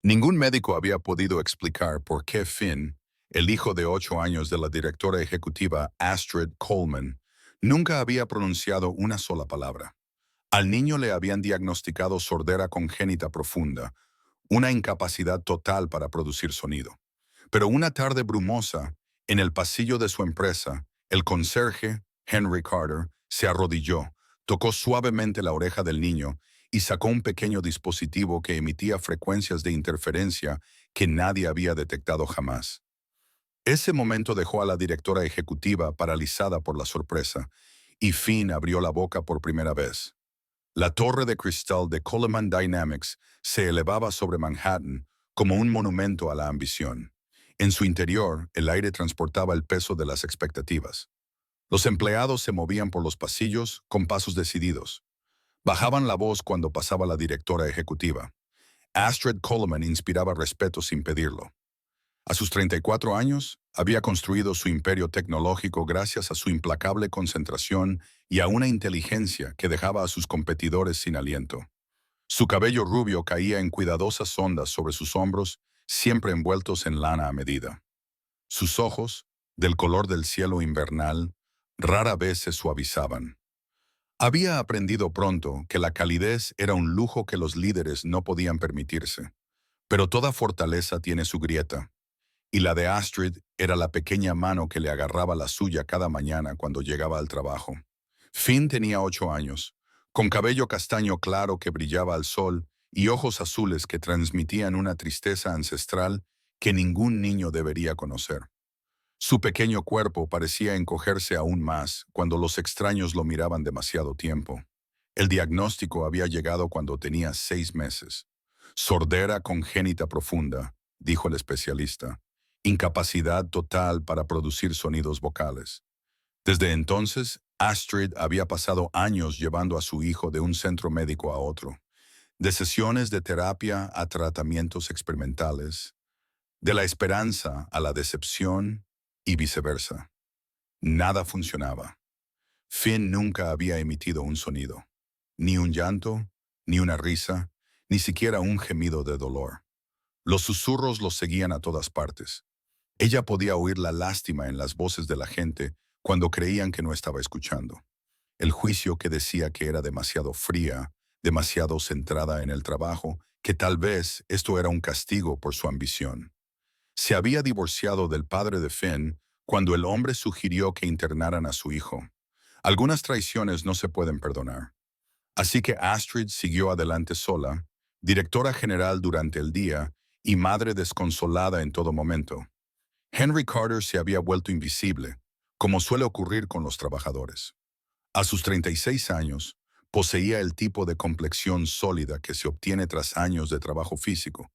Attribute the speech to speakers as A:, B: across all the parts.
A: Ningún médico había podido explicar por qué Finn, el hijo de 8 años de la directora ejecutiva Astrid Coleman, nunca había pronunciado una sola palabra. Al niño le habían diagnosticado sordera congénita profunda, una incapacidad total para producir sonido. Pero una tarde brumosa, en el pasillo de su empresa, el conserje, Henry Carter, se arrodilló, tocó suavemente la oreja del niño y sacó un pequeño dispositivo que emitía frecuencias de interferencia que nadie había detectado jamás. Ese momento dejó a la directora ejecutiva paralizada por la sorpresa, y Finn abrió la boca por primera vez. La torre de cristal de Coleman Dynamics se elevaba sobre Manhattan como un monumento a la ambición. En su interior, el aire transportaba el peso de las expectativas. Los empleados se movían por los pasillos con pasos decididos. Bajaban la voz cuando pasaba la directora ejecutiva. Astrid Coleman inspiraba respeto sin pedirlo. A sus 34 años, había construido su imperio tecnológico gracias a su implacable concentración y a una inteligencia que dejaba a sus competidores sin aliento. Su cabello rubio caía en cuidadosas ondas sobre sus hombros, siempre envueltos en lana a medida. Sus ojos, del color del cielo invernal, rara vez se suavizaban. Había aprendido pronto que la calidez era un lujo que los líderes no podían permitirse. Pero toda fortaleza tiene su grieta, y la de Astrid era la pequeña mano que le agarraba la suya cada mañana cuando llegaba al trabajo. Finn tenía 8 años, con cabello castaño claro que brillaba al sol y ojos azules que transmitían una tristeza ancestral que ningún niño debería conocer. Su pequeño cuerpo parecía encogerse aún más cuando los extraños lo miraban demasiado tiempo. El diagnóstico había llegado cuando tenía 6 meses. Sordera congénita profunda, dijo el especialista. Incapacidad total para producir sonidos vocales. Desde entonces, Astrid había pasado años llevando a su hijo de un centro médico a otro, de sesiones de terapia a tratamientos experimentales, de la esperanza a la decepción y viceversa. Nada funcionaba. Finn nunca había emitido un sonido, ni un llanto, ni una risa, ni siquiera un gemido de dolor. Los susurros los seguían a todas partes. Ella podía oír la lástima en las voces de la gente cuando creían que no estaba escuchando. El juicio que decía que era demasiado fría, demasiado centrada en el trabajo, que tal vez esto era un castigo por su ambición. Se había divorciado del padre de Finn cuando el hombre sugirió que internaran a su hijo. Algunas traiciones no se pueden perdonar. Así que Astrid siguió adelante sola, directora general durante el día y madre desconsolada en todo momento. Henry Carter se había vuelto invisible, como suele ocurrir con los trabajadores. A sus 36 años, poseía el tipo de complexión sólida que se obtiene tras años de trabajo físico,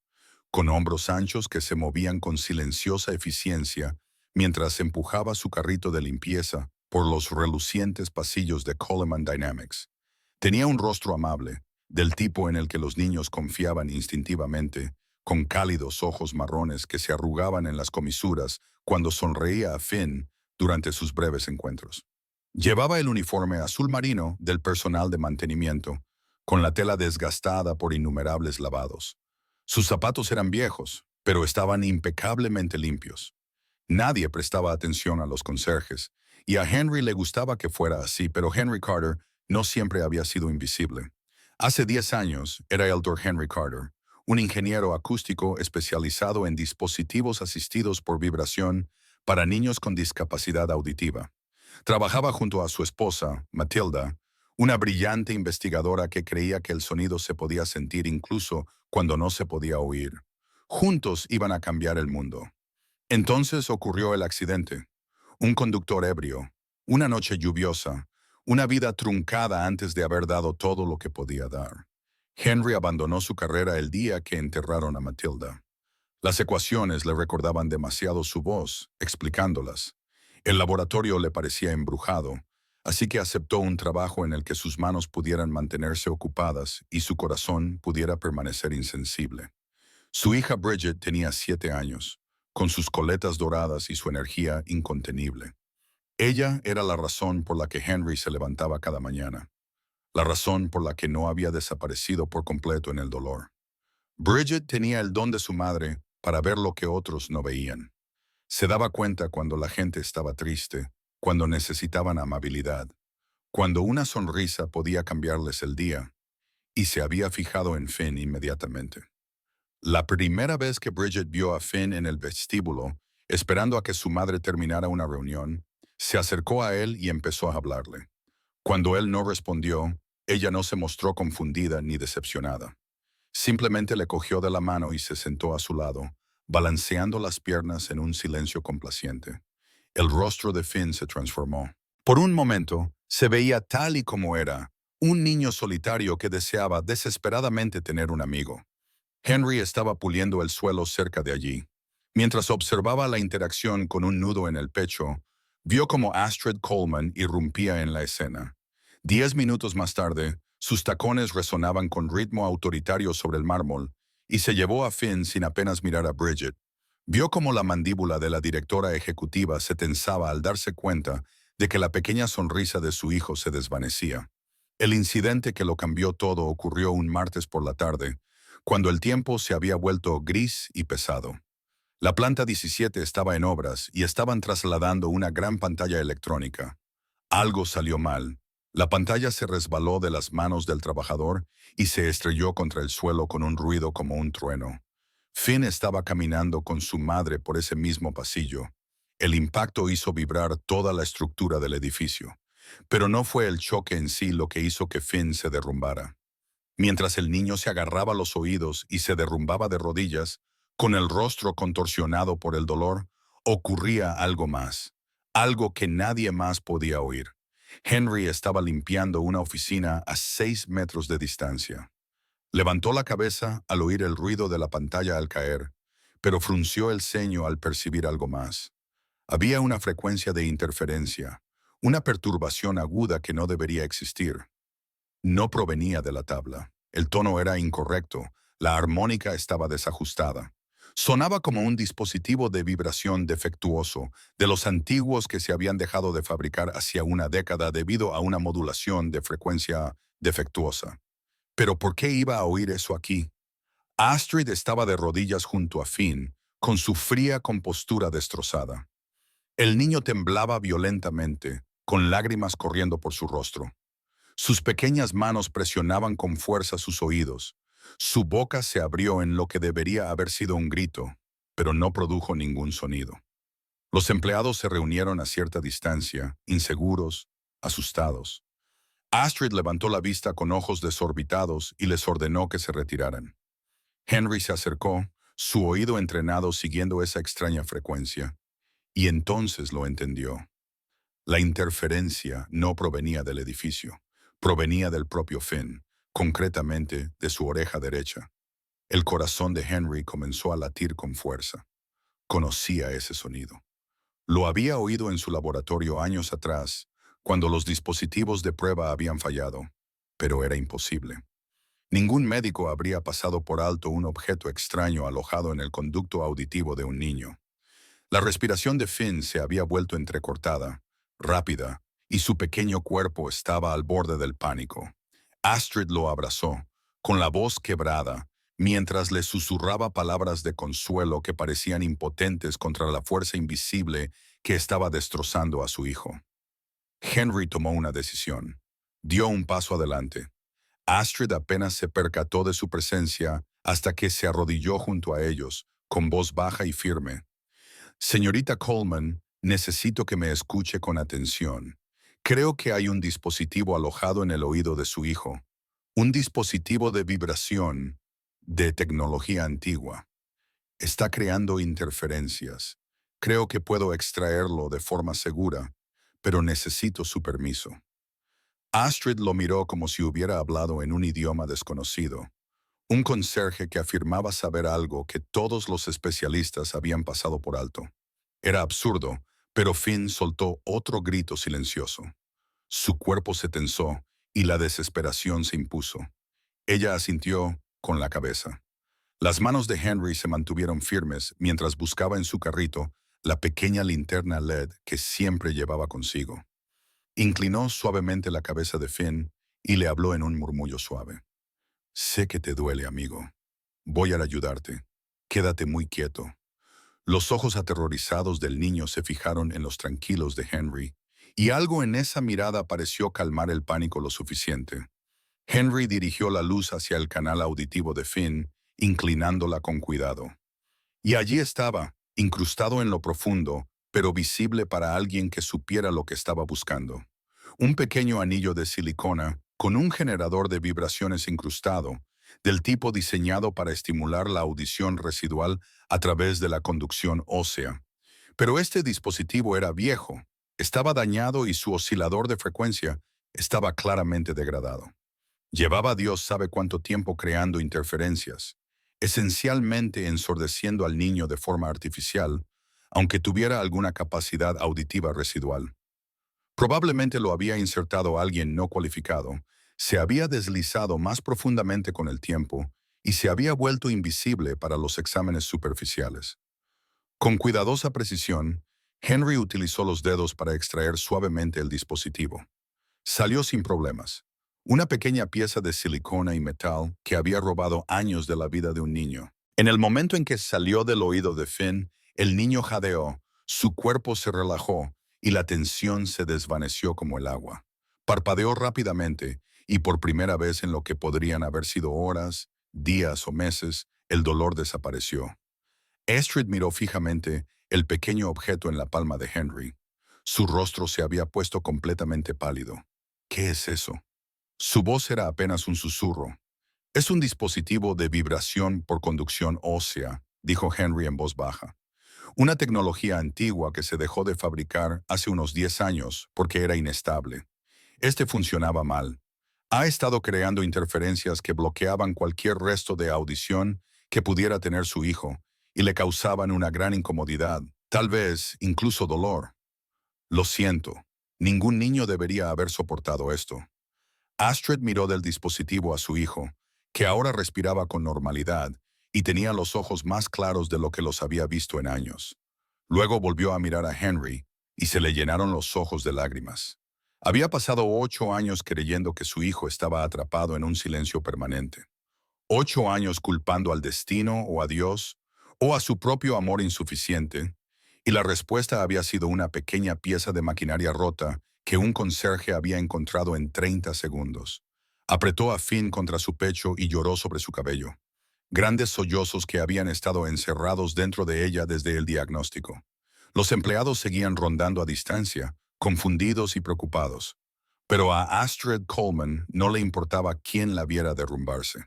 A: con hombros anchos que se movían con silenciosa eficiencia mientras empujaba su carrito de limpieza por los relucientes pasillos de Coleman Dynamics. Tenía un rostro amable, del tipo en el que los niños confiaban instintivamente, con cálidos ojos marrones que se arrugaban en las comisuras cuando sonreía a Finn durante sus breves encuentros. Llevaba el uniforme azul marino del personal de mantenimiento, con la tela desgastada por innumerables lavados. Sus zapatos eran viejos, pero estaban impecablemente limpios. Nadie prestaba atención a los conserjes, y a Henry le gustaba que fuera así, pero Henry Carter no siempre había sido invisible. Hace 10 años era el Dr. Henry Carter, un ingeniero acústico especializado en dispositivos asistidos por vibración para niños con discapacidad auditiva. Trabajaba junto a su esposa, Matilda, una brillante investigadora que creía que el sonido se podía sentir incluso cuando no se podía oír. Juntos iban a cambiar el mundo. Entonces ocurrió el accidente. Un conductor ebrio, una noche lluviosa, una vida truncada antes de haber dado todo lo que podía dar. Henry abandonó su carrera el día que enterraron a Matilda. Las ecuaciones le recordaban demasiado su voz, explicándolas. El laboratorio le parecía embrujado, así que aceptó un trabajo en el que sus manos pudieran mantenerse ocupadas y su corazón pudiera permanecer insensible. Su hija Bridget tenía 7 años, con sus coletas doradas y su energía incontenible. Ella era la razón por la que Henry se levantaba cada mañana, la razón por la que no había desaparecido por completo en el dolor. Bridget tenía el don de su madre para ver lo que otros no veían. Se daba cuenta cuando la gente estaba triste, cuando necesitaban amabilidad, cuando una sonrisa podía cambiarles el día, y se había fijado en Finn inmediatamente. La primera vez que Bridget vio a Finn en el vestíbulo, esperando a que su madre terminara una reunión, se acercó a él y empezó a hablarle. Cuando él no respondió, ella no se mostró confundida ni decepcionada. Simplemente le cogió de la mano y se sentó a su lado, balanceando las piernas en un silencio complaciente. El rostro de Finn se transformó. Por un momento, se veía tal y como era, un niño solitario que deseaba desesperadamente tener un amigo. Henry estaba puliendo el suelo cerca de allí. Mientras observaba la interacción con un nudo en el pecho, vio como Astrid Coleman irrumpía en la escena. 10 minutos más tarde, sus tacones resonaban con ritmo autoritario sobre el mármol y se llevó a Finn sin apenas mirar a Bridget. Vio como la mandíbula de la directora ejecutiva se tensaba al darse cuenta de que la pequeña sonrisa de su hijo se desvanecía. El incidente que lo cambió todo ocurrió un martes por la tarde, cuando el tiempo se había vuelto gris y pesado. La planta 17 estaba en obras y estaban trasladando una gran pantalla electrónica. Algo salió mal. La pantalla se resbaló de las manos del trabajador y se estrelló contra el suelo con un ruido como un trueno. Finn estaba caminando con su madre por ese mismo pasillo. El impacto hizo vibrar toda la estructura del edificio, pero no fue el choque en sí lo que hizo que Finn se derrumbara. Mientras el niño se agarraba los oídos y se derrumbaba de rodillas, con el rostro contorsionado por el dolor, ocurría algo más, algo que nadie más podía oír. Henry estaba limpiando una oficina a 6 metros de distancia. Levantó la cabeza al oír el ruido de la pantalla al caer, pero frunció el ceño al percibir algo más. Había una frecuencia de interferencia, una perturbación aguda que no debería existir. No provenía de la tabla. El tono era incorrecto, la armónica estaba desajustada. Sonaba como un dispositivo de vibración defectuoso, de los antiguos que se habían dejado de fabricar hacía una década debido a una modulación de frecuencia defectuosa. ¿Pero por qué iba a oír eso aquí? Astrid estaba de rodillas junto a Finn, con su fría compostura destrozada. El niño temblaba violentamente, con lágrimas corriendo por su rostro. Sus pequeñas manos presionaban con fuerza sus oídos. Su boca se abrió en lo que debería haber sido un grito, pero no produjo ningún sonido. Los empleados se reunieron a cierta distancia, inseguros, asustados. Astrid levantó la vista con ojos desorbitados y les ordenó que se retiraran. Henry se acercó, su oído entrenado siguiendo esa extraña frecuencia, y entonces lo entendió. La interferencia no provenía del edificio, provenía del propio Finn, concretamente de su oreja derecha. El corazón de Henry comenzó a latir con fuerza. Conocía ese sonido. Lo había oído en su laboratorio años atrás, cuando los dispositivos de prueba habían fallado, pero era imposible. Ningún médico habría pasado por alto un objeto extraño alojado en el conducto auditivo de un niño. La respiración de Finn se había vuelto entrecortada, rápida, y su pequeño cuerpo estaba al borde del pánico. Astrid lo abrazó, con la voz quebrada, mientras le susurraba palabras de consuelo que parecían impotentes contra la fuerza invisible que estaba destrozando a su hijo. Henry tomó una decisión. Dio un paso adelante. Astrid apenas se percató de su presencia hasta que se arrodilló junto a ellos, con voz baja y firme. Señorita Coleman, necesito que me escuche con atención. Creo que hay un dispositivo alojado en el oído de su hijo. Un dispositivo de vibración de tecnología antigua. Está creando interferencias. Creo que puedo extraerlo de forma segura, pero necesito su permiso. Astrid lo miró como si hubiera hablado en un idioma desconocido. Un conserje que afirmaba saber algo que todos los especialistas habían pasado por alto. Era absurdo, pero Finn soltó otro grito silencioso. Su cuerpo se tensó y la desesperación se impuso. Ella asintió con la cabeza. Las manos de Henry se mantuvieron firmes mientras buscaba en su carrito la pequeña linterna LED que siempre llevaba consigo. Inclinó suavemente la cabeza de Finn y le habló en un murmullo suave. Sé que te duele, amigo. Voy a ayudarte. Quédate muy quieto. Los ojos aterrorizados del niño se fijaron en los tranquilos de Henry, y algo en esa mirada pareció calmar el pánico lo suficiente. Henry dirigió la luz hacia el canal auditivo de Finn, inclinándola con cuidado. Y allí estaba, incrustado en lo profundo, pero visible para alguien que supiera lo que estaba buscando. Un pequeño anillo de silicona con un generador de vibraciones incrustado, del tipo diseñado para estimular la audición residual a través de la conducción ósea. Pero este dispositivo era viejo, estaba dañado y su oscilador de frecuencia estaba claramente degradado. Llevaba Dios sabe cuánto tiempo creando interferencias, esencialmente ensordeciendo al niño de forma artificial, aunque tuviera alguna capacidad auditiva residual. Probablemente lo había insertado alguien no cualificado, se había deslizado más profundamente con el tiempo y se había vuelto invisible para los exámenes superficiales. Con cuidadosa precisión, Henry utilizó los dedos para extraer suavemente el dispositivo. Salió sin problemas. Una pequeña pieza de silicona y metal que había robado años de la vida de un niño. En el momento en que salió del oído de Finn, el niño jadeó, su cuerpo se relajó y la tensión se desvaneció como el agua. Parpadeó rápidamente y por primera vez en lo que podrían haber sido horas, días o meses, el dolor desapareció. Astrid miró fijamente el pequeño objeto en la palma de Henry. Su rostro se había puesto completamente pálido. ¿Qué es eso? Su voz era apenas un susurro. Es un dispositivo de vibración por conducción ósea, dijo Henry en voz baja. Una tecnología antigua que se dejó de fabricar hace unos 10 años porque era inestable. Este funcionaba mal. Ha estado creando interferencias que bloqueaban cualquier resto de audición que pudiera tener su hijo y le causaban una gran incomodidad, tal vez incluso dolor. Lo siento, ningún niño debería haber soportado esto. Astrid miró del dispositivo a su hijo, que ahora respiraba con normalidad y tenía los ojos más claros de lo que los había visto en años. Luego volvió a mirar a Henry y se le llenaron los ojos de lágrimas. Había pasado 8 años creyendo que su hijo estaba atrapado en un silencio permanente. 8 años culpando al destino o a Dios o a su propio amor insuficiente, y la respuesta había sido una pequeña pieza de maquinaria rota que un conserje había encontrado en 30 segundos. Apretó a Finn contra su pecho y lloró sobre su cabello. Grandes sollozos que habían estado encerrados dentro de ella desde el diagnóstico. Los empleados seguían rondando a distancia, confundidos y preocupados. Pero a Astrid Coleman no le importaba quién la viera derrumbarse.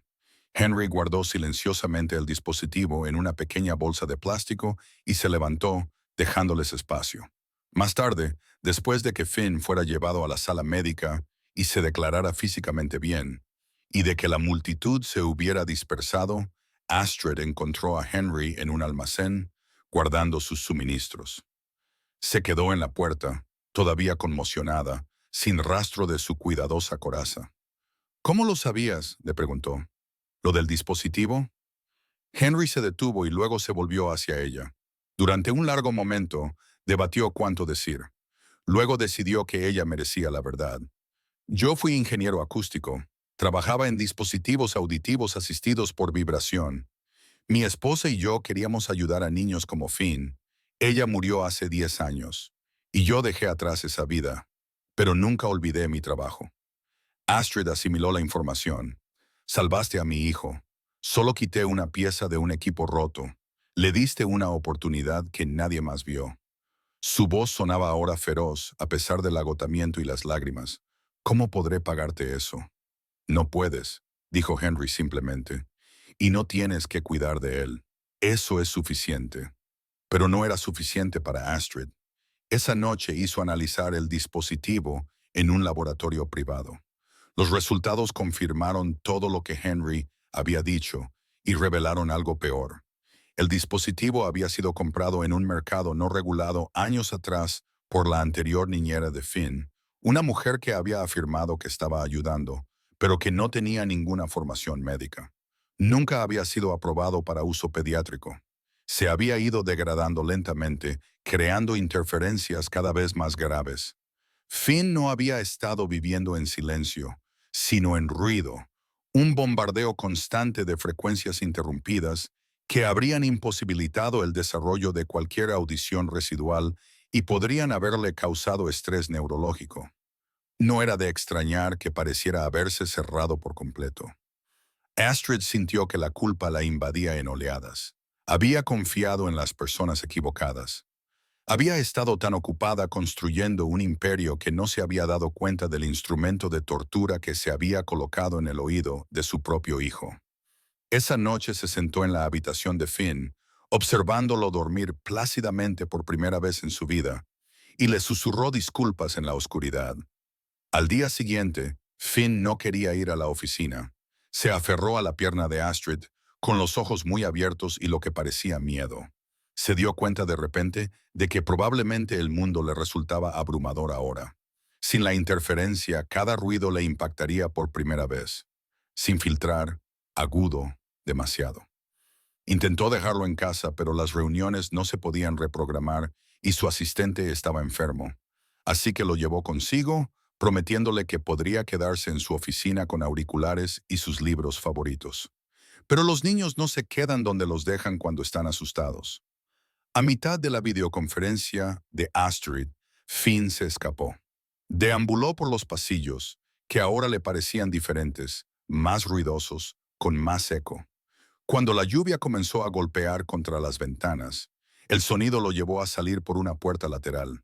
A: Henry guardó silenciosamente el dispositivo en una pequeña bolsa de plástico y se levantó, dejándoles espacio. Más tarde, después de que Finn fuera llevado a la sala médica y se declarara físicamente bien, y de que la multitud se hubiera dispersado, Astrid encontró a Henry en un almacén, guardando sus suministros. Se quedó en la puerta, todavía conmocionada, sin rastro de su cuidadosa coraza. ¿Cómo lo sabías?, le preguntó. ¿Lo del dispositivo? Henry se detuvo y luego se volvió hacia ella. Durante un largo momento, debatió cuánto decir. Luego decidió que ella merecía la verdad. Yo fui ingeniero acústico. Trabajaba en dispositivos auditivos asistidos por vibración. Mi esposa y yo queríamos ayudar a niños como Finn. Ella murió hace 10 años. Y yo dejé atrás esa vida. Pero nunca olvidé mi trabajo. Astrid asimiló la información. Salvaste a mi hijo. Solo quité una pieza de un equipo roto. Le diste una oportunidad que nadie más vio. Su voz sonaba ahora feroz, a pesar del agotamiento y las lágrimas. ¿Cómo podré pagarte eso? No puedes, dijo Henry simplemente. Y no tienes que cuidar de él. Eso es suficiente. Pero no era suficiente para Astrid. Esa noche hizo analizar el dispositivo en un laboratorio privado. Los resultados confirmaron todo lo que Henry había dicho y revelaron algo peor. El dispositivo había sido comprado en un mercado no regulado años atrás por la anterior niñera de Finn, una mujer que había afirmado que estaba ayudando, pero que no tenía ninguna formación médica. Nunca había sido aprobado para uso pediátrico. Se había ido degradando lentamente, creando interferencias cada vez más graves. Finn no había estado viviendo en silencio, sino en ruido, Un bombardeo constante de frecuencias interrumpidas que habrían imposibilitado el desarrollo de cualquier audición residual y podrían haberle causado estrés neurológico. No era de extrañar que pareciera haberse cerrado por completo. Astrid sintió que la culpa la invadía en oleadas. Había confiado en las personas equivocadas. Había estado tan ocupada construyendo un imperio que no se había dado cuenta del instrumento de tortura que se había colocado en el oído de su propio hijo. Esa noche se sentó en la habitación de Finn, observándolo dormir plácidamente por primera vez en su vida, y le susurró disculpas en la oscuridad. Al día siguiente, Finn no quería ir a la oficina. Se aferró a la pierna de Astrid, con los ojos muy abiertos y lo que parecía miedo. Se dio cuenta de repente de que probablemente el mundo le resultaba abrumador ahora. Sin la interferencia, cada ruido le impactaría por primera vez. Sin filtrar, agudo, demasiado. Intentó dejarlo en casa, pero las reuniones no se podían reprogramar y su asistente estaba enfermo. Así que lo llevó consigo, prometiéndole que podría quedarse en su oficina con auriculares y sus libros favoritos. Pero los niños no se quedan donde los dejan cuando están asustados. A mitad de la videoconferencia de Astrid, Finn se escapó. Deambuló por los pasillos, que ahora le parecían diferentes, más ruidosos, con más eco. Cuando la lluvia comenzó a golpear contra las ventanas, el sonido lo llevó a salir por una puerta lateral.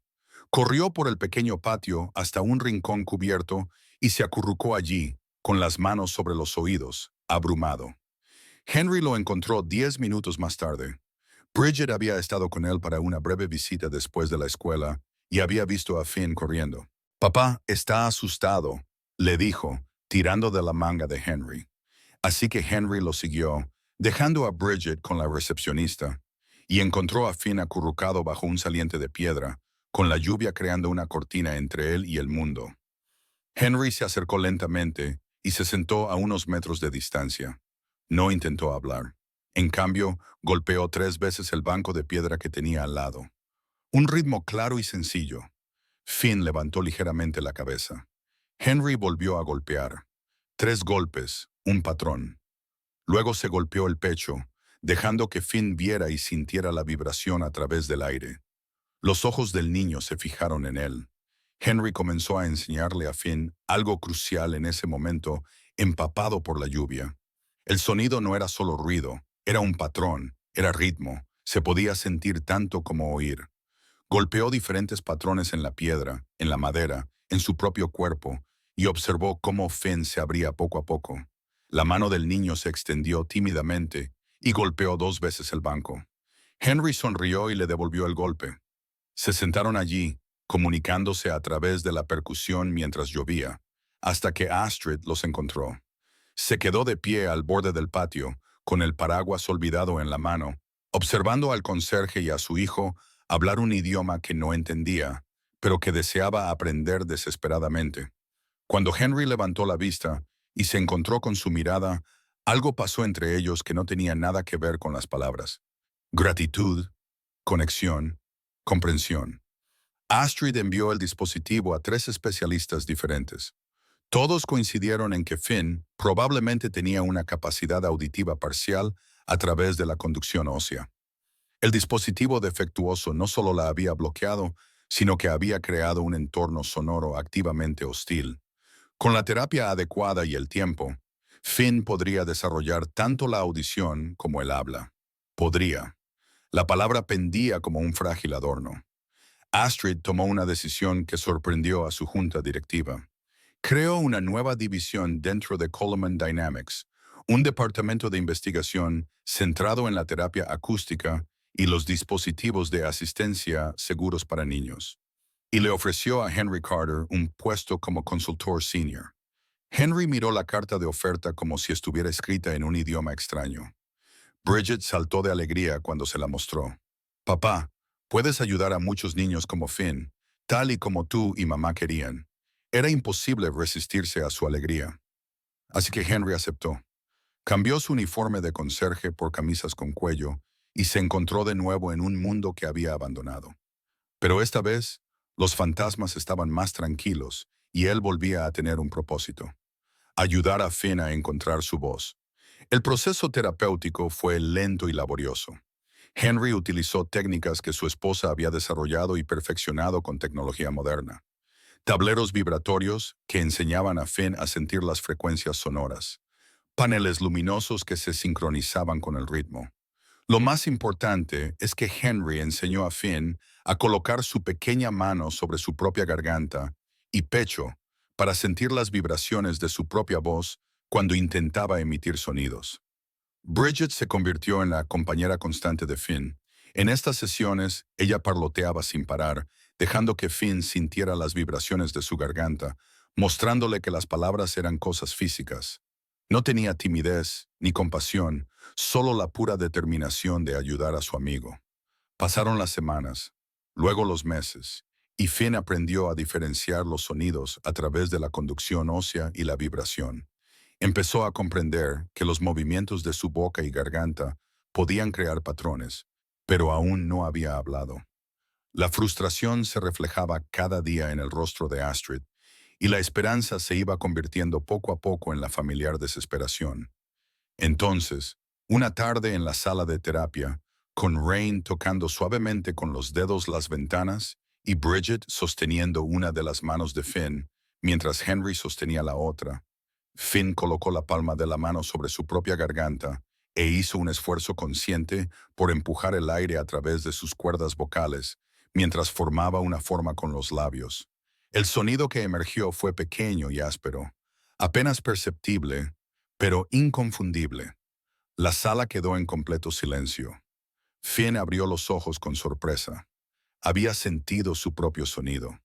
A: Corrió por el pequeño patio hasta un rincón cubierto y se acurrucó allí, con las manos sobre los oídos, abrumado. Henry lo encontró 10 minutos más tarde. Bridget había estado con él para una breve visita después de la escuela y había visto a Finn corriendo. «Papá está asustado», le dijo, tirando de la manga de Henry. Así que Henry lo siguió, dejando a Bridget con la recepcionista, y encontró a Finn acurrucado bajo un saliente de piedra, con la lluvia creando una cortina entre él y el mundo. Henry se acercó lentamente y se sentó a unos metros de distancia. No intentó hablar. En cambio, golpeó 3 veces el banco de piedra que tenía al lado. Un ritmo claro y sencillo. Finn levantó ligeramente la cabeza. Henry volvió a golpear. 3 golpes, un patrón. Luego se golpeó el pecho, dejando que Finn viera y sintiera la vibración a través del aire. Los ojos del niño se fijaron en él. Henry comenzó a enseñarle a Finn algo crucial en ese momento, empapado por la lluvia. El sonido no era solo ruido, era un patrón, era ritmo, se podía sentir tanto como oír. Golpeó diferentes patrones en la piedra, en la madera, en su propio cuerpo, y observó cómo Finn se abría poco a poco. La mano del niño se extendió tímidamente y golpeó 2 veces el banco. Henry sonrió y le devolvió el golpe. Se sentaron allí, comunicándose a través de la percusión mientras llovía, hasta que Astrid los encontró. Se quedó de pie al borde del patio, con el paraguas olvidado en la mano, observando al conserje y a su hijo hablar un idioma que no entendía, pero que deseaba aprender desesperadamente. Cuando Henry levantó la vista y se encontró con su mirada, algo pasó entre ellos que no tenía nada que ver con las palabras. Gratitud, conexión, comprensión. Astrid envió el dispositivo a 3 especialistas diferentes. Todos coincidieron en que Finn probablemente tenía una capacidad auditiva parcial a través de la conducción ósea. El dispositivo defectuoso no solo la había bloqueado, sino que había creado un entorno sonoro activamente hostil. Con la terapia adecuada y el tiempo, Finn podría desarrollar tanto la audición como el habla. Podría. La palabra pendía como un frágil adorno. Astrid tomó una decisión que sorprendió a su junta directiva. Creó una nueva división dentro de Coleman Dynamics, un departamento de investigación centrado en la terapia acústica y los dispositivos de asistencia seguros para niños. Y le ofreció a Henry Carter un puesto como consultor senior. Henry miró la carta de oferta como si estuviera escrita en un idioma extraño. Bridget saltó de alegría cuando se la mostró. «Papá, puedes ayudar a muchos niños como Finn, tal y como tú y mamá querían». Era imposible resistirse a su alegría. Así que Henry aceptó. Cambió su uniforme de conserje por camisas con cuello y se encontró de nuevo en un mundo que había abandonado. Pero esta vez, los fantasmas estaban más tranquilos y él volvía a tener un propósito. ayudar a Finn a encontrar su voz. El proceso terapéutico fue lento y laborioso. Henry utilizó técnicas que su esposa había desarrollado y perfeccionado con tecnología moderna. Tableros vibratorios que enseñaban a Finn a sentir las frecuencias sonoras. Paneles luminosos que se sincronizaban con el ritmo. Lo más importante es que Henry enseñó a Finn a colocar su pequeña mano sobre su propia garganta y pecho para sentir las vibraciones de su propia voz cuando intentaba emitir sonidos. Bridget se convirtió en la compañera constante de Finn. En estas sesiones, ella parloteaba sin parar, dejando que Finn sintiera las vibraciones de su garganta, mostrándole que las palabras eran cosas físicas. No tenía timidez ni compasión, solo la pura determinación de ayudar a su amigo. Pasaron las semanas, luego los meses, y Finn aprendió a diferenciar los sonidos a través de la conducción ósea y la vibración. Empezó a comprender que los movimientos de su boca y garganta podían crear patrones, pero aún no había hablado. La frustración se reflejaba cada día en el rostro de Astrid, y la esperanza se iba convirtiendo poco a poco en la familiar desesperación. Entonces, una tarde en la sala de terapia, con Rain tocando suavemente con los dedos las ventanas y Bridget sosteniendo una de las manos de Finn, mientras Henry sostenía la otra, Finn colocó la palma de la mano sobre su propia garganta e hizo un esfuerzo consciente por empujar el aire a través de sus cuerdas vocales, mientras formaba una forma con los labios. El sonido que emergió fue pequeño y áspero, apenas perceptible, pero inconfundible. La sala quedó en completo silencio. Finn abrió los ojos con sorpresa. Había sentido su propio sonido.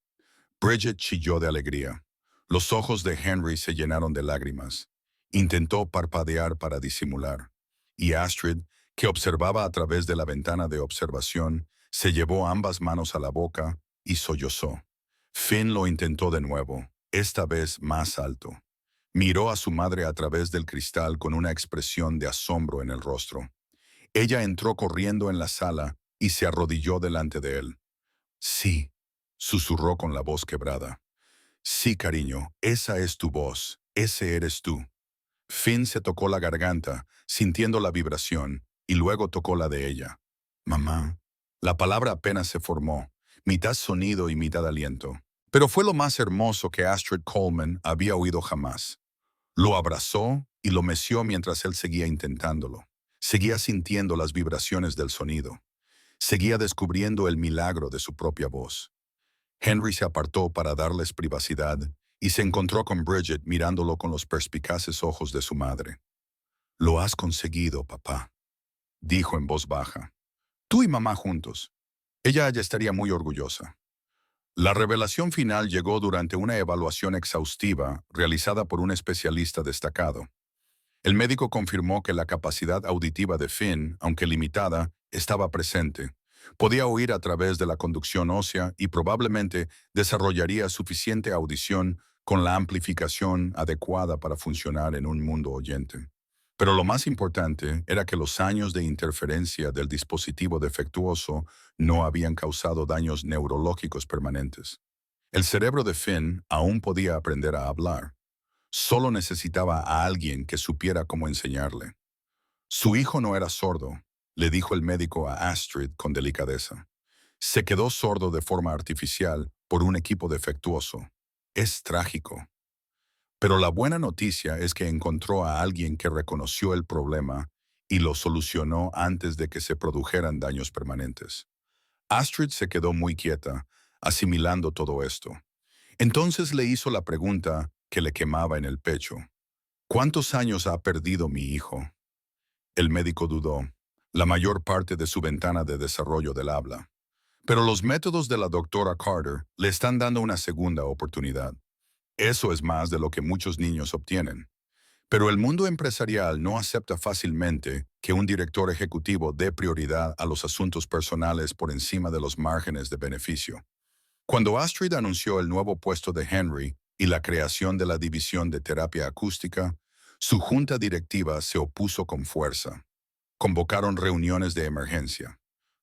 A: Bridget chilló de alegría. Los ojos de Henry se llenaron de lágrimas. Intentó parpadear para disimular. Y Astrid, que observaba a través de la ventana de observación, se llevó ambas manos a la boca y sollozó. Finn lo intentó de nuevo, esta vez más alto. Miró a su madre a través del cristal con una expresión de asombro en el rostro. Ella entró corriendo en la sala y se arrodilló delante de él. Sí, susurró con la voz quebrada. Sí, cariño, esa es tu voz, ese eres tú. Finn se tocó la garganta, sintiendo la vibración, y luego tocó la de ella. Mamá. La palabra apenas se formó, mitad sonido y mitad aliento. Pero fue lo más hermoso que Astrid Coleman había oído jamás. Lo abrazó y lo meció mientras él seguía intentándolo. Seguía sintiendo las vibraciones del sonido. Seguía descubriendo el milagro de su propia voz. Henry se apartó para darles privacidad y se encontró con Bridget mirándolo con los perspicaces ojos de su madre. «Lo has conseguido, papá», dijo en voz baja. «Tú y mamá juntos. Ella ya estaría muy orgullosa». La revelación final llegó durante una evaluación exhaustiva realizada por un especialista destacado. El médico confirmó que la capacidad auditiva de Finn, aunque limitada, estaba presente. Podía oír a través de la conducción ósea y probablemente desarrollaría suficiente audición con la amplificación adecuada para funcionar en un mundo oyente. Pero lo más importante era que los años de interferencia del dispositivo defectuoso no habían causado daños neurológicos permanentes. El cerebro de Finn aún podía aprender a hablar. Solo necesitaba a alguien que supiera cómo enseñarle. Su hijo no era sordo, le dijo el médico a Astrid con delicadeza. Se quedó sordo de forma artificial por un equipo defectuoso. Es trágico. Pero la buena noticia es que encontró a alguien que reconoció el problema y lo solucionó antes de que se produjeran daños permanentes. Astrid se quedó muy quieta, asimilando todo esto. Entonces le hizo la pregunta que le quemaba en el pecho. ¿Cuántos años ha perdido mi hijo? El médico dudó. La mayor parte de su ventana de desarrollo del habla. Pero los métodos de la doctora Carter le están dando una segunda oportunidad. Eso es más de lo que muchos niños obtienen. Pero el mundo empresarial no acepta fácilmente que un director ejecutivo dé prioridad a los asuntos personales por encima de los márgenes de beneficio. Cuando Astrid anunció el nuevo puesto de Henry y la creación de la división de terapia acústica, su junta directiva se opuso con fuerza. Convocaron reuniones de emergencia.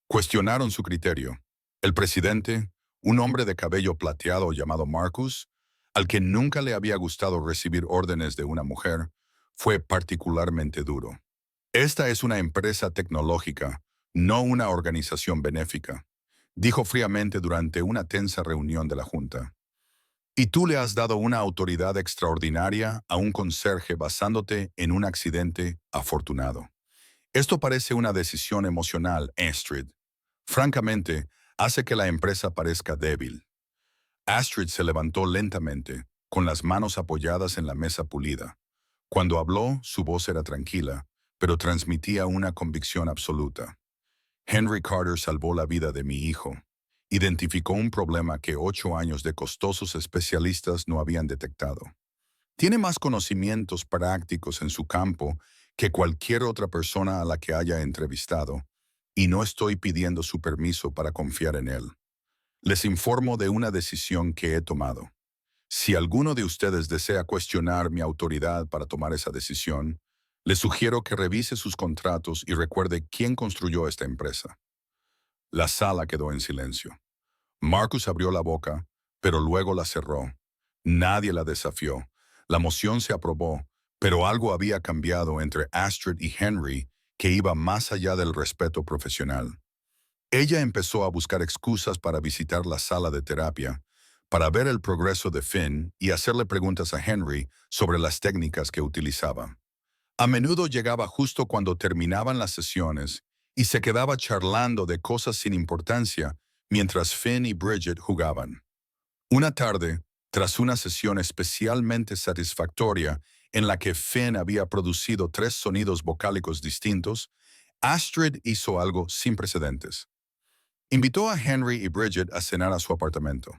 A: Cuestionaron su criterio. El presidente, un hombre de cabello plateado llamado Marcus, al que nunca le había gustado recibir órdenes de una mujer, fue particularmente duro. Esta es una empresa tecnológica, no una organización benéfica, dijo fríamente durante una tensa reunión de la Junta. Y tú le has dado una autoridad extraordinaria a un conserje basándote en un accidente afortunado. Esto parece una decisión emocional, Astrid. Francamente, hace que la empresa parezca débil. Astrid se levantó lentamente, con las manos apoyadas en la mesa pulida. Cuando habló, su voz era tranquila, pero transmitía una convicción absoluta. Henry Carter salvó la vida de mi hijo. Identificó un problema que 8 años de costosos especialistas no habían detectado. Tiene más conocimientos prácticos en su campo que cualquier otra persona a la que haya entrevistado, y no estoy pidiendo su permiso para confiar en él. Les informo de una decisión que he tomado. Si alguno de ustedes desea cuestionar mi autoridad para tomar esa decisión, les sugiero que revise sus contratos y recuerde quién construyó esta empresa. La sala quedó en silencio. Marcus abrió la boca, pero luego la cerró. Nadie la desafió. La moción se aprobó, pero algo había cambiado entre Astrid y Henry que iba más allá del respeto profesional. Ella empezó a buscar excusas para visitar la sala de terapia, para ver el progreso de Finn y hacerle preguntas a Henry sobre las técnicas que utilizaba. A menudo llegaba justo cuando terminaban las sesiones y se quedaba charlando de cosas sin importancia mientras Finn y Bridget jugaban. Una tarde, tras una sesión especialmente satisfactoria en la que Finn había producido 3 sonidos vocálicos distintos, Astrid hizo algo sin precedentes. Invitó a Henry y Bridget a cenar a su apartamento.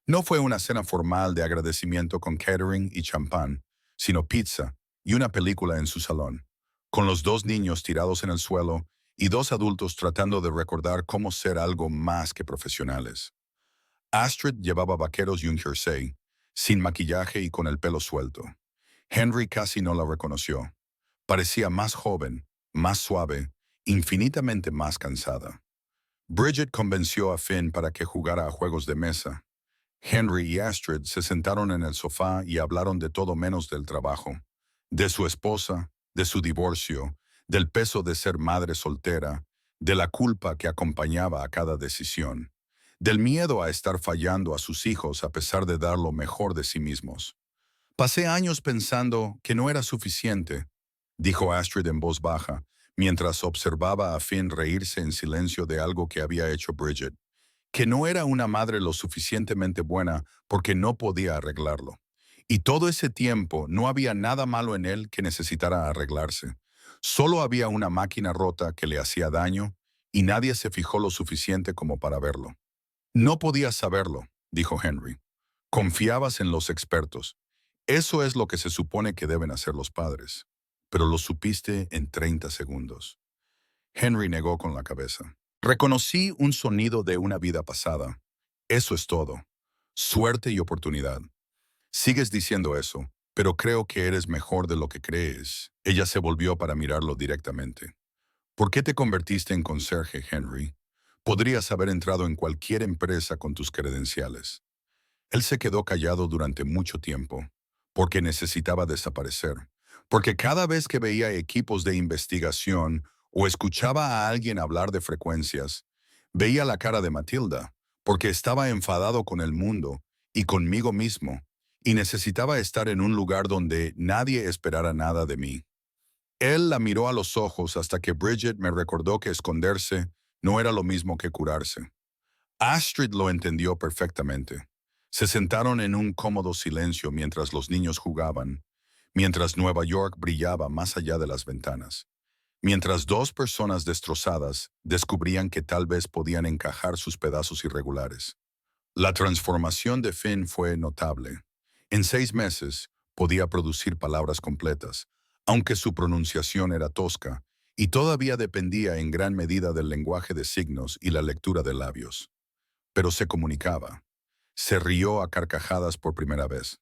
A: No fue una cena formal de agradecimiento con catering y champán, sino pizza y una película en su salón, con los 2 niños tirados en el suelo y 2 adultos tratando de recordar cómo ser algo más que profesionales. Astrid llevaba vaqueros y un jersey, sin maquillaje y con el pelo suelto. Henry casi no la reconoció. Parecía más joven, más suave, infinitamente más cansada. Bridget convenció a Finn para que jugara a juegos de mesa. Henry y Astrid se sentaron en el sofá y hablaron de todo menos del trabajo, de su esposa, de su divorcio, del peso de ser madre soltera, de la culpa que acompañaba a cada decisión, del miedo a estar fallando a sus hijos a pesar de dar lo mejor de sí mismos. Pasé años pensando que no era suficiente, dijo Astrid en voz baja, mientras observaba a Finn reírse en silencio de algo que había hecho Bridget, que no era una madre lo suficientemente buena porque no podía arreglarlo. Y todo ese tiempo no había nada malo en él que necesitara arreglarse. Solo había una máquina rota que le hacía daño y nadie se fijó lo suficiente como para verlo. No podías saberlo, dijo Henry. Confiabas en los expertos. Eso es lo que se supone que deben hacer los padres. Pero lo supiste en 30 segundos. Henry negó con la cabeza. Reconocí un sonido de una vida pasada. Eso es todo. Suerte y oportunidad. Sigues diciendo eso, pero creo que eres mejor de lo que crees. Ella se volvió para mirarlo directamente. ¿Por qué te convertiste en conserje, Henry? Podrías haber entrado en cualquier empresa con tus credenciales. Él se quedó callado durante mucho tiempo, porque necesitaba desaparecer, porque cada vez que veía equipos de investigación o escuchaba a alguien hablar de frecuencias, veía la cara de Matilda, porque estaba enfadado con el mundo y conmigo mismo, y necesitaba estar en un lugar donde nadie esperara nada de mí. Él la miró a los ojos hasta que Bridget me recordó que esconderse no era lo mismo que curarse. Astrid lo entendió perfectamente. Se sentaron en un cómodo silencio mientras los niños jugaban, mientras Nueva York brillaba más allá de las ventanas, mientras 2 personas destrozadas descubrían que tal vez podían encajar sus pedazos irregulares. La transformación de Finn fue notable. En 6 meses podía producir palabras completas, aunque su pronunciación era tosca, y todavía dependía en gran medida del lenguaje de signos y la lectura de labios. Pero se comunicaba. Se rió a carcajadas por primera vez.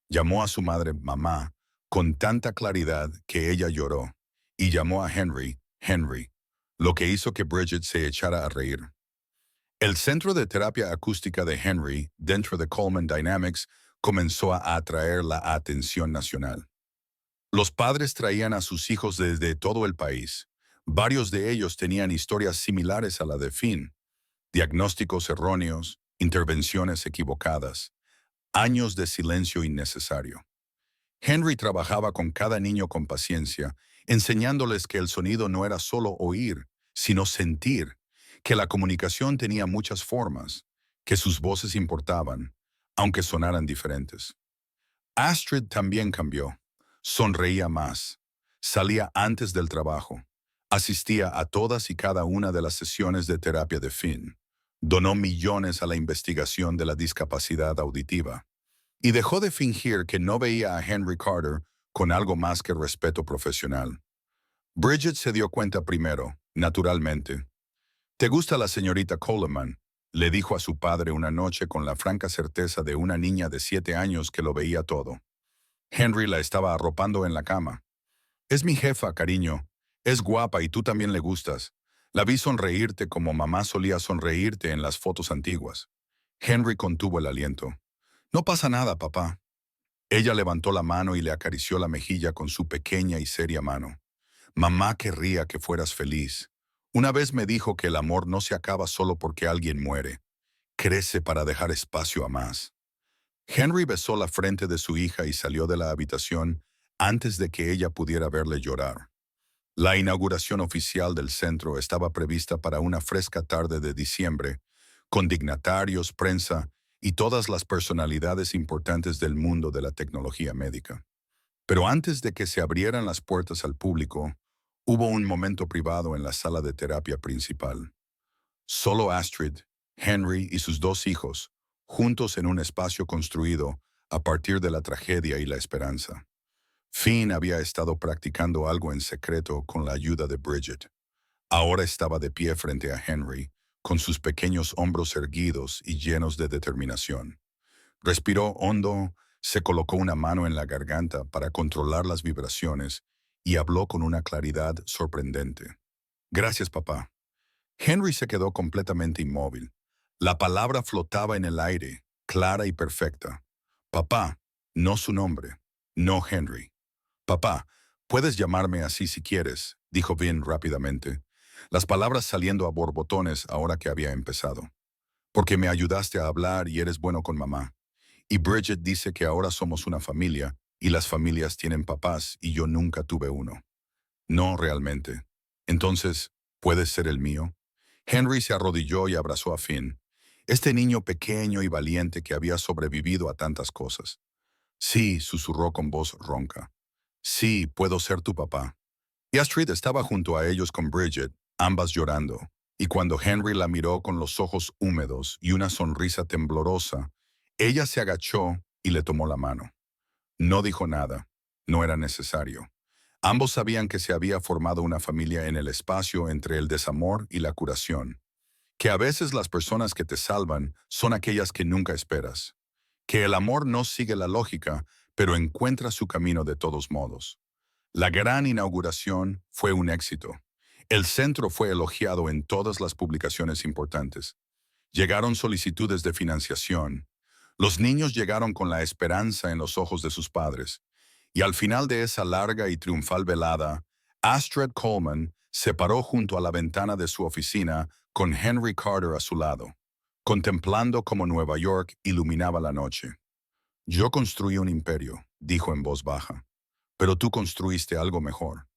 A: Llamó a su madre mamá con tanta claridad que ella lloró, y llamó a Henry, Henry, lo que hizo que Bridget se echara a reír. El centro de terapia acústica de Henry, dentro de Coleman Dynamics, comenzó a atraer la atención nacional. Los padres traían a sus hijos desde todo el país. Varios de ellos tenían historias similares a la de Finn: diagnósticos erróneos, intervenciones equivocadas, años de silencio innecesario. Henry trabajaba con cada niño con paciencia, enseñándoles que el sonido no era solo oír, sino sentir, que la comunicación tenía muchas formas, que sus voces importaban, aunque sonaran diferentes. Astrid también cambió. Sonreía más. Salía antes del trabajo. Asistía a todas y cada una de las sesiones de terapia de Finn. Donó millones a la investigación de la discapacidad auditiva. Y dejó de fingir que no veía a Henry Carter con algo más que respeto profesional. Bridget se dio cuenta primero, naturalmente. «¿Te gusta la señorita Coleman?», le dijo a su padre una noche con la franca certeza de una niña de 7 años que lo veía todo. Henry la estaba arropando en la cama. «Es mi jefa, cariño. Es guapa y tú también le gustas. La vi sonreírte como mamá solía sonreírte en las fotos antiguas». Henry contuvo el aliento. «No pasa nada, papá». Ella levantó la mano y le acarició la mejilla con su pequeña y seria mano. «Mamá querría que fueras feliz. Una vez me dijo que el amor no se acaba solo porque alguien muere. Crece para dejar espacio a más». Henry besó la frente de su hija y salió de la habitación antes de que ella pudiera verle llorar. La inauguración oficial del centro estaba prevista para una fresca tarde de diciembre, con dignatarios, prensa y todas las personalidades importantes del mundo de la tecnología médica. Pero antes de que se abrieran las puertas al público, hubo un momento privado en la sala de terapia principal. Solo Astrid, Henry y sus 2 hijos, juntos en un espacio construido a partir de la tragedia y la esperanza. Finn había estado practicando algo en secreto con la ayuda de Bridget. Ahora estaba de pie frente a Henry, con sus pequeños hombros erguidos y llenos de determinación. Respiró hondo, se colocó una mano en la garganta para controlar las vibraciones y habló con una claridad sorprendente. «Gracias, papá». Henry se quedó completamente inmóvil. La palabra flotaba en el aire, clara y perfecta. «Papá», no su nombre, no Henry. «Papá, puedes llamarme así si quieres», dijo Vin rápidamente, las palabras saliendo a borbotones ahora que había empezado. «Porque me ayudaste a hablar y eres bueno con mamá. Y Bridget dice que ahora somos una familia, y las familias tienen papás y yo nunca tuve uno». «No, realmente. Entonces, ¿puedes ser el mío?». Henry se arrodilló y abrazó a Finn, este niño pequeño y valiente que había sobrevivido a tantas cosas. «Sí», susurró con voz ronca. «Sí, puedo ser tu papá». Y Astrid estaba junto a ellos con Bridget, ambas llorando, y cuando Henry la miró con los ojos húmedos y una sonrisa temblorosa, ella se agachó y le tomó la mano. No dijo nada, no era necesario. Ambos sabían que se había formado una familia en el espacio entre el desamor y la curación, que a veces las personas que te salvan son aquellas que nunca esperas, que el amor no sigue la lógica, pero encuentra su camino de todos modos. La gran inauguración fue un éxito. El centro fue elogiado en todas las publicaciones importantes. Llegaron solicitudes de financiación. Los niños llegaron con la esperanza en los ojos de sus padres. Y al final de esa larga y triunfal velada, Astrid Coleman se paró junto a la ventana de su oficina con Henry Carter a su lado, contemplando cómo Nueva York iluminaba la noche. «Yo construí un imperio», dijo en voz baja, «pero tú construiste algo mejor.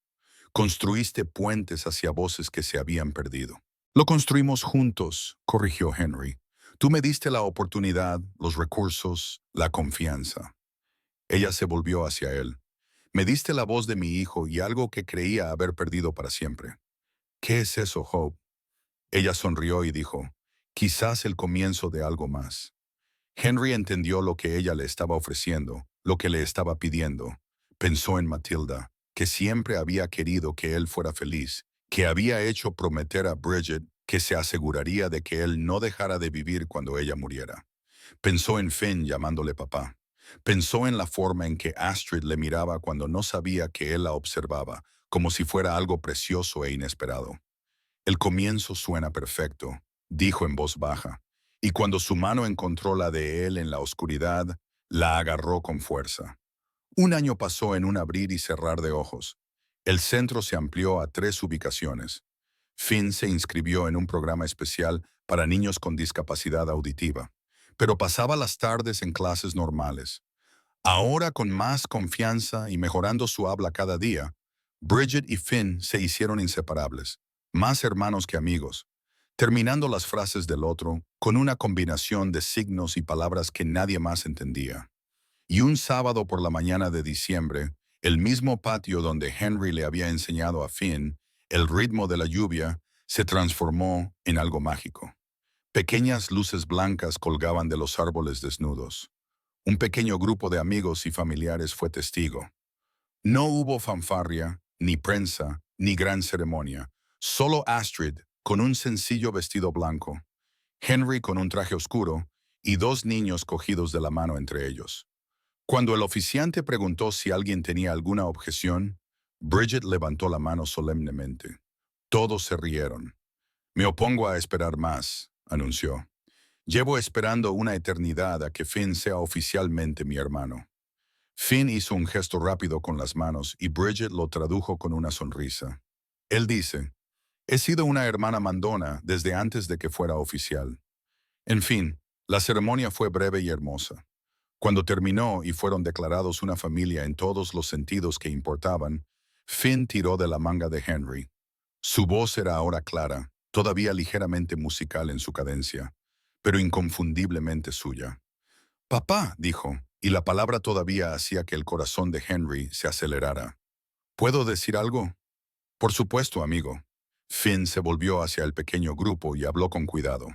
A: Construiste puentes hacia voces que se habían perdido». «Lo construimos juntos», corrigió Henry. «Tú me diste la oportunidad, los recursos, la confianza». Ella se volvió hacia él. «Me diste la voz de mi hijo y algo que creía haber perdido para siempre». «¿Qué es eso, Hope?». Ella sonrió y dijo, «Quizás el comienzo de algo más». Henry entendió lo que ella le estaba ofreciendo, lo que le estaba pidiendo. Pensó en Matilda, que siempre había querido que él fuera feliz, que había hecho prometer a Bridget que se aseguraría de que él no dejara de vivir cuando ella muriera. Pensó en Finn llamándole papá. Pensó en la forma en que Astrid le miraba cuando no sabía que él la observaba, como si fuera algo precioso e inesperado. «El comienzo suena perfecto», dijo en voz baja, y cuando su mano encontró la de él en la oscuridad, La agarró con fuerza. Un año pasó en un abrir y cerrar de ojos. El centro se amplió a 3 ubicaciones. Finn se inscribió en un programa especial para niños con discapacidad auditiva, pero pasaba las tardes en clases normales. Ahora, con más confianza y mejorando su habla cada día, Bridget y Finn se hicieron inseparables, más hermanos que amigos, terminando las frases del otro con una combinación de signos y palabras que nadie más entendía. Y un sábado por la mañana de diciembre, el mismo patio donde Henry le había enseñado a Finn el ritmo de la lluvia se transformó en algo mágico. Pequeñas luces blancas colgaban de los árboles desnudos. Un pequeño grupo de amigos y familiares fue testigo. No hubo fanfarria, ni prensa, ni gran ceremonia. Solo Astrid, con un sencillo vestido blanco, Henry con un traje oscuro y 2 niños cogidos de la mano entre ellos. Cuando el oficiante preguntó si alguien tenía alguna objeción, Bridget levantó la mano solemnemente. Todos se rieron. «Me opongo a esperar más», anunció. «Llevo esperando una eternidad a que Finn sea oficialmente mi hermano». Finn hizo un gesto rápido con las manos y Bridget lo tradujo con una sonrisa. Él dice, «He sido una hermana mandona desde antes de que fuera oficial». En fin, la ceremonia fue breve y hermosa. Cuando terminó y fueron declarados una familia en todos los sentidos que importaban, Finn tiró de la manga de Henry. Su voz era ahora clara, todavía ligeramente musical en su cadencia, pero inconfundiblemente suya. «Papá», dijo, y la palabra todavía hacía que el corazón de Henry se acelerara. «¿Puedo decir algo?» «Por supuesto, amigo». Finn se volvió hacia el pequeño grupo y habló con cuidado.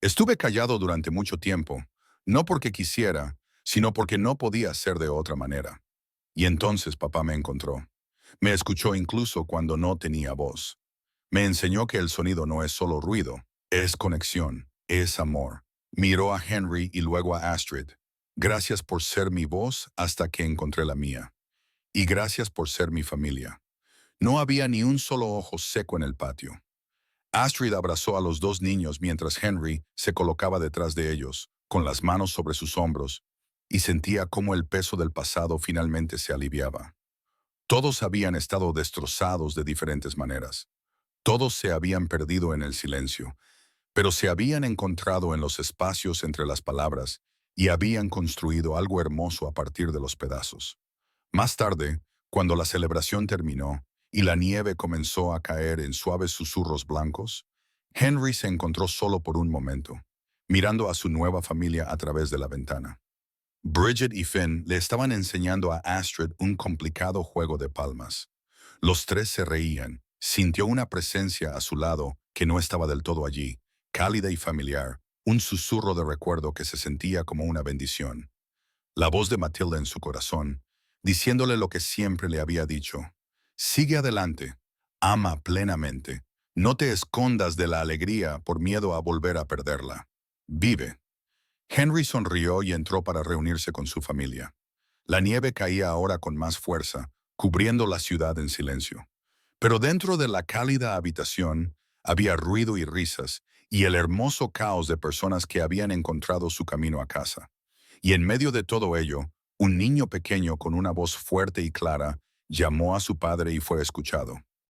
A: «Estuve callado durante mucho tiempo, no porque quisiera, sino porque no podía ser de otra manera. Y entonces papá me encontró. Me escuchó incluso cuando no tenía voz. Me enseñó que el sonido no es solo ruido, es conexión, es amor». Miró a Henry y luego a Astrid. «Gracias por ser mi voz hasta que encontré la mía. Y gracias por ser mi familia». No había ni un solo ojo seco en el patio. Astrid abrazó a los 2 niños mientras Henry se colocaba detrás de ellos, con las manos sobre sus hombros, y sentía cómo el peso del pasado finalmente se aliviaba. Todos habían estado destrozados de diferentes maneras. Todos se habían perdido en el silencio, pero se habían encontrado en los espacios entre las palabras y habían construido algo hermoso a partir de los pedazos. Más tarde, cuando la celebración terminó y la nieve comenzó a caer en suaves susurros blancos, Henry se encontró solo por un momento, mirando a su nueva familia a través de la ventana. Bridget y Finn le estaban enseñando a Astrid un complicado juego de palmas. Los 3 se reían. Sintió una presencia a su lado que no estaba del todo allí, cálida y familiar, un susurro de recuerdo que se sentía como una bendición. La voz de Matilda en su corazón, diciéndole lo que siempre le había dicho. «Sigue adelante, ama plenamente, no te escondas de la alegría por miedo a volver a perderla. Vive». Henry sonrió y entró para reunirse con su familia. La nieve caía ahora con más fuerza, cubriendo la ciudad en silencio. Pero dentro de la cálida habitación había ruido y risas, y el hermoso caos de personas que habían encontrado su camino a casa. Y en medio de todo ello, un niño pequeño con una voz fuerte y clara llamó a su padre y fue escuchado.